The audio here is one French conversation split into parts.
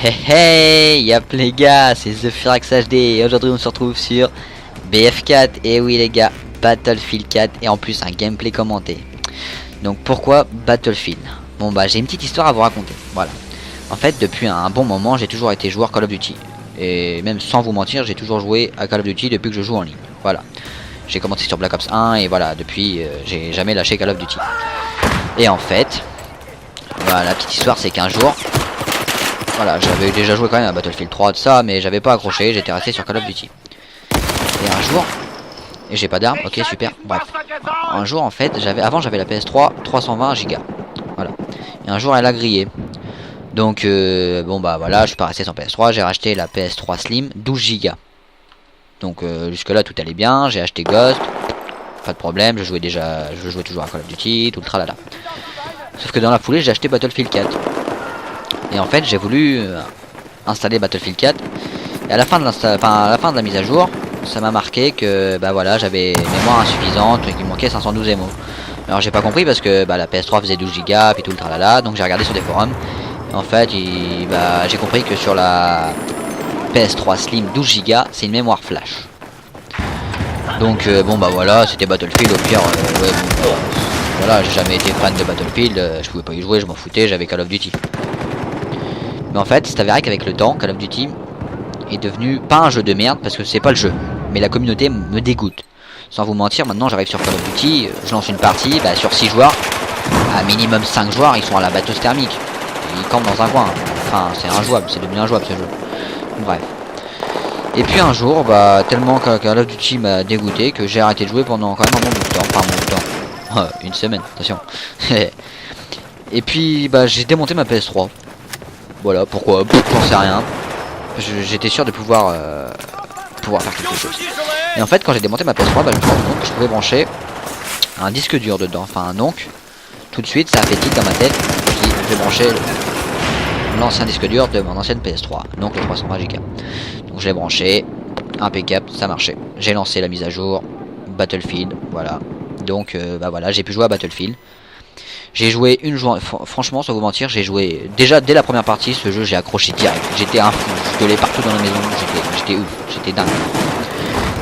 Hey hey, yap les gars, c'est TheFurax HD et aujourd'hui on se retrouve sur BF4. Et oui les gars, Battlefield 4 et en plus un gameplay commenté. Donc pourquoi Battlefield? Bon bah j'ai une petite histoire à vous raconter, voilà. En fait depuis un bon moment j'ai toujours été joueur Call of Duty. Et même sans vous mentir j'ai toujours joué à Call of Duty depuis que je joue en ligne, voilà. J'ai commencé sur Black Ops 1 et voilà, depuis j'ai jamais lâché Call of Duty. Et en fait, voilà, la petite histoire c'est qu'un jour, voilà, j'avais déjà joué quand même à Battlefield 3 de ça, mais j'avais pas accroché, j'étais resté sur Call of Duty. Et un jour, et j'ai pas d'armes, ok super, bref. Un jour en fait, avant j'avais la PS3 320 Go, voilà. Et un jour elle a grillé. Donc bon bah voilà, je suis pas resté sans PS3, j'ai racheté la PS3 Slim 12 Go. Donc jusque là tout allait bien, j'ai acheté Ghost, pas de problème, je jouais toujours à Call of Duty, tout le tralala. Sauf que dans la foulée j'ai acheté Battlefield 4. Et en fait j'ai voulu installer Battlefield 4. Et à la fin de la mise à jour, ça m'a marqué que bah voilà, j'avais mémoire insuffisante et qu'il me manquait 512 MO. Alors j'ai pas compris parce que bah, la PS3 faisait 12 Go puis tout le tralala. Donc j'ai regardé sur des forums. Et en fait j'ai compris que sur la PS3 Slim 12 Go c'est une mémoire flash. Donc bon bah voilà, c'était Battlefield au pire. Ouais, bon, voilà, j'ai jamais été fan de Battlefield, je pouvais pas y jouer, je m'en foutais, j'avais Call of Duty. Mais en fait, c'est avéré qu'avec le temps, Call of Duty est devenu pas un jeu de merde parce que c'est pas le jeu, mais la communauté me dégoûte. Sans vous mentir, maintenant j'arrive sur Call of Duty, je lance une partie, bah, sur 6 joueurs, à minimum 5 joueurs, ils sont à la batteuse thermique. Ils campent dans un coin. Enfin, c'est injouable, c'est devenu injouable ce jeu. Bref. Et puis un jour, bah, tellement que Call of Duty m'a dégoûté que j'ai arrêté de jouer pendant quand même un bon bout de temps. Enfin, un bon bout de temps. Une semaine, attention. Et puis, bah, j'ai démonté ma PS3. Voilà, pourquoi? J'en sais rien. J'étais sûr de pouvoir faire quelque chose. Et en fait, quand j'ai démonté ma PS3, bah, je me suis rendu compte que je pouvais brancher un disque dur dedans. Enfin, donc, tout de suite, ça a fait tilt dans ma tête. Je dis, je vais brancher l'ancien disque dur de mon ancienne PS3, donc le 320 Go. Donc, je l'ai branché, impeccable, ça marchait. J'ai lancé la mise à jour, Battlefield, voilà. Donc, bah voilà, j'ai pu jouer à Battlefield. J'ai joué une journée, franchement sans vous mentir, j'ai joué déjà dès la première partie, ce jeu j'ai accroché direct. J'étais un fou, je gueulais partout dans la maison, j'étais ouf, j'étais dingue.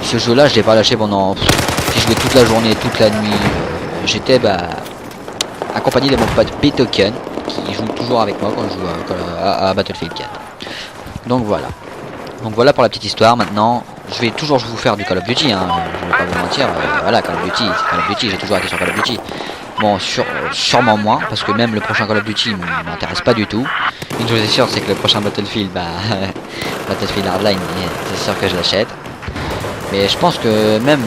Ce jeu là je l'ai pas lâché pendant, j'ai joué toute la journée, toute la nuit. J'étais accompagné de mon pote Betoken qui joue toujours avec moi quand je joue à Battlefield 4. Donc voilà pour la petite histoire. Maintenant je vais toujours vous faire du Call of Duty, hein. Je vais pas vous mentir, voilà, Call of Duty, j'ai toujours été sur Call of Duty. Bon, sûrement moins, parce que même le prochain Call of Duty m'intéresse pas du tout. Une chose est sûre, c'est que le prochain Battlefield, Battlefield Hardline, c'est sûr que je l'achète. Mais je pense que même,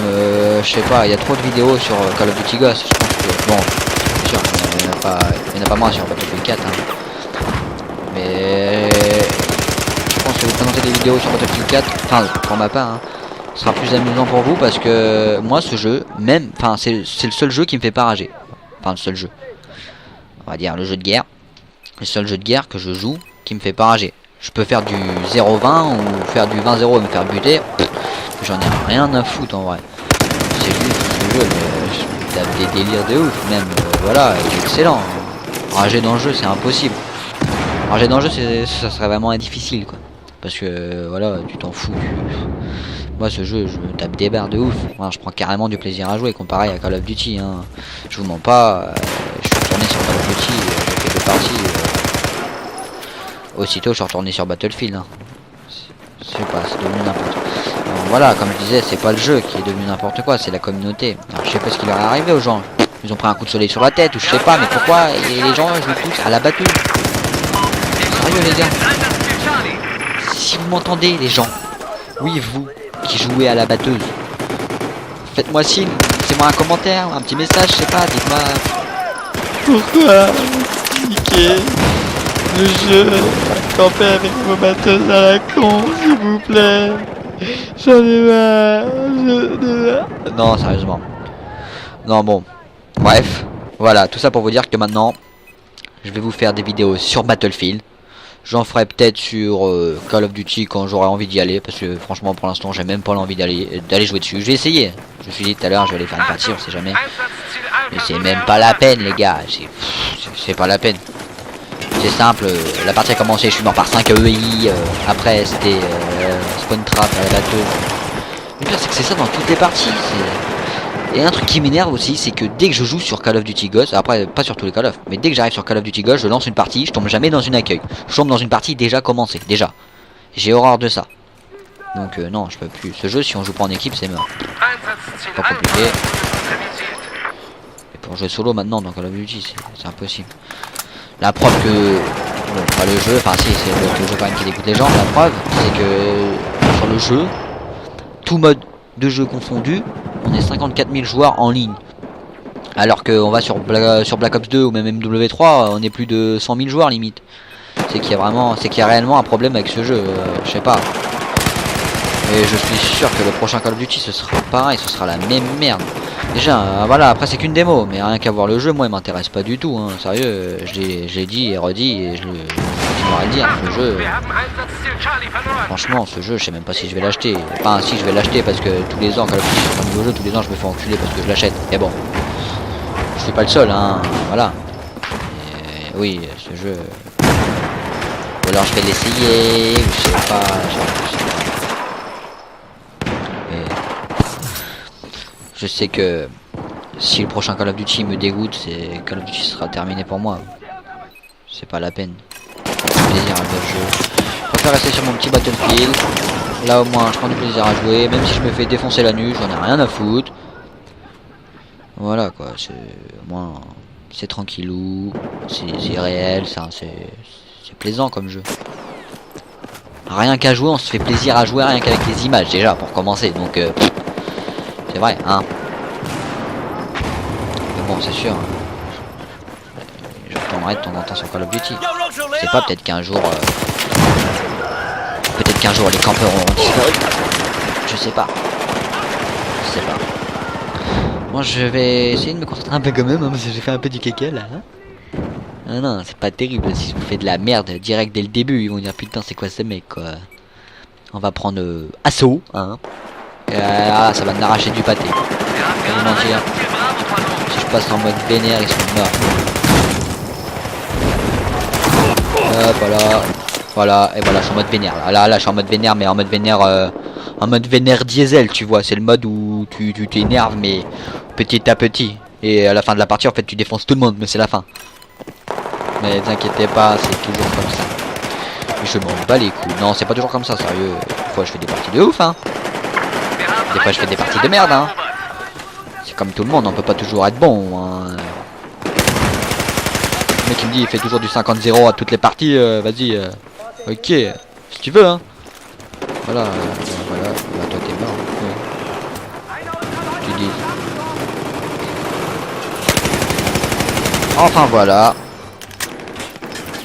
je sais pas, il y a trop de vidéos sur Call of Duty Ghost. Je pense que, bon, c'est sûr, il y en a pas moins sur Battlefield 4. Hein. Mais je pense que vous présenter des vidéos sur Battlefield 4, enfin, pour ma part, hein, ce sera plus amusant pour vous parce que moi, ce jeu, même, enfin, c'est le seul jeu qui me fait pas rager. Enfin, le seul jeu, on va dire le jeu de guerre, le seul jeu de guerre que je joue qui me fait pas rager. Je peux faire du 0-20 ou faire du 20-0 et me faire buter, j'en ai rien à foutre en vrai. C'est juste ce jeu, je tape des délires de ouf, même voilà, il est excellent. Rager dans le jeu c'est impossible. Rager dans le jeu ça serait vraiment difficile quoi. Parce que voilà, tu t'en fous. Moi ce jeu je me tape des barres de ouf. Moi, je prends carrément du plaisir à jouer comparé à Call of Duty, hein. Je vous mens pas, je suis retourné sur Call of Duty, j'ai fait 2 parties. Aussitôt je suis retourné sur Battlefield, hein. Je sais pas, c'est devenu n'importe quoi. Alors, voilà, comme je disais, c'est pas le jeu qui est devenu n'importe quoi, c'est la communauté. Alors, je sais pas ce qui leur est arrivé aux gens. Ils ont pris un coup de soleil sur la tête ou je sais pas, mais pourquoi et les gens jouent tous à la batteuse? Sérieux les gars, si vous m'entendez les gens, oui vous qui jouez à la batteuse, faites-moi signe, laissez-moi un commentaire, un petit message, je sais pas, dites-moi pourquoi niquer le jeu, camper avec vos batteuses à la con, s'il vous plaît, j'en ai marre, Non, sérieusement. Non, bon, bref, voilà, tout ça pour vous dire que maintenant, je vais vous faire des vidéos sur Battlefield. J'en ferai peut-être sur Call of Duty quand j'aurai envie d'y aller. Parce que franchement pour l'instant j'ai même pas l'envie d'aller jouer dessus. Je vais essayer. Je me suis dit tout à l'heure je vais aller faire une partie, on sait jamais. Mais c'est même pas la peine les gars. C'est pas la peine. C'est simple, la partie a commencé, je suis mort par 5 EI, après c'était spawn trap à la bateau. Le pire c'est que c'est ça dans toutes les parties. Et un truc qui m'énerve aussi, c'est que dès que je joue sur Call of Duty Ghost, après pas sur tous les Call of, mais dès que j'arrive sur Call of Duty Ghost, je lance une partie, je tombe jamais dans une accueil. Je tombe dans une partie déjà commencée, déjà. J'ai horreur de ça. Donc non, je peux plus. Ce jeu, si on joue pas en équipe, c'est mort. Pas compliqué. Et pour jouer solo maintenant dans Call of Duty, c'est impossible. La preuve que... Bon, pas le jeu, enfin si, c'est le jeu quand même qui dégoûte les gens. La preuve, c'est que sur le jeu, tout mode de jeu confondu, on est 54 000 joueurs en ligne. Alors qu'on va sur Black Ops 2 ou même MW3, on est plus de 100 000 joueurs limite. C'est qu'il y a vraiment, c'est qu'il y a réellement un problème avec ce jeu, je sais pas. Et je suis sûr que le prochain Call of Duty ce sera pareil, ce sera la même merde. Déjà, voilà, après c'est qu'une démo, mais rien qu'à voir le jeu, moi il m'intéresse pas du tout, hein. Sérieux, j'ai dit et redit, et je continuerai à le dire, ce jeu, franchement, ce jeu, je sais même pas si je vais l'acheter. Enfin, si je vais l'acheter parce que tous les ans, Call of Duty c'est un nouveau jeu, tous les ans je me fais enculer parce que je l'achète. Et bon, je suis pas le seul, hein, voilà. Et oui, ce jeu, ou alors je vais l'essayer, ou je sais pas, je sais que si le prochain Call of Duty me dégoûte, c'est Call of Duty sera terminé pour moi. C'est pas la peine. Plaisir à jouer le jeu. Je préfère rester sur mon petit Battlefield. Là au moins je prends du plaisir à jouer. Même si je me fais défoncer la nuque, j'en ai rien à foutre. Voilà quoi. C'est au moins c'est tranquillou. C'est réel. C'est plaisant comme jeu. Rien qu'à jouer, on se fait plaisir à jouer rien qu'avec les images déjà pour commencer. Donc c'est vrai, hein. Mais bon, c'est sûr. Je retournerai de temps en temps sur Call of Duty. C'est pas peut-être qu'un jour... peut-être qu'un jour les campeurs auront disparu. Je sais pas. Je sais pas. Moi je vais essayer de me concentrer un peu quand même, hein, parce que j'ai fait un peu du caca là. Hein. Ah non, c'est pas terrible. Si je vous fais de la merde direct dès le début, ils vont dire putain c'est quoi ce mec quoi. On va prendre assaut, hein. Ah, ça va m'arracher du pâté. Pas vous mentir. Si je passe en mode vénère, ils sont morts. Hop, voilà. Voilà, et voilà, je suis en mode vénère. Là, je suis en mode vénère, mais en mode vénère diesel, tu vois. C'est le mode où tu t'énerves, mais petit à petit. Et à la fin de la partie, en fait, tu défonces tout le monde, mais c'est la fin. Mais ne vous inquiétez pas, c'est toujours comme ça. Mais je m'en bats les couilles. Non, c'est pas toujours comme ça, sérieux. Des fois, je fais des parties de ouf, hein. Des fois je fais des parties de merde, hein. C'est comme tout le monde, on peut pas toujours être bon, hein. Le mec qui me dit il fait toujours du 50-0 à toutes les parties, vas-y, ok, si tu veux, hein. Voilà, voilà, bah, toi t'es mort. Ouais. Tu dis. Enfin voilà.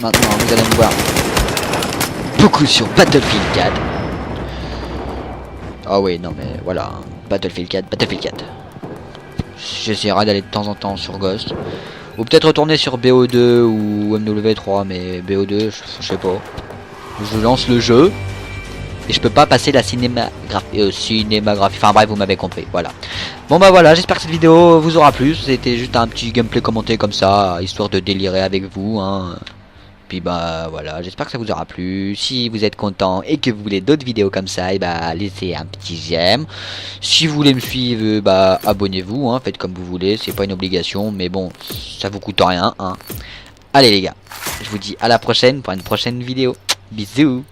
Maintenant vous allez me voir beaucoup sur Battlefield 4. Ah oui, non mais voilà, Battlefield 4, Battlefield 4. J'essaierai d'aller de temps en temps sur Ghost. Ou peut-être retourner sur BO2 ou MW3, mais BO2, je sais pas. Je lance le jeu. Et je peux pas passer la cinémagraphie. Enfin bref, vous m'avez compris, voilà. Bon bah voilà, j'espère que cette vidéo vous aura plu. C'était juste un petit gameplay commenté comme ça, histoire de délirer avec vous, hein. Puis bah voilà, j'espère que ça vous aura plu. Si vous êtes content et que vous voulez d'autres vidéos comme ça, et bah laissez un petit j'aime. Si vous voulez me suivre, bah abonnez-vous, hein, faites comme vous voulez, c'est pas une obligation, mais bon, ça vous coûte rien, hein. Allez les gars, je vous dis à la prochaine pour une prochaine vidéo. Bisous.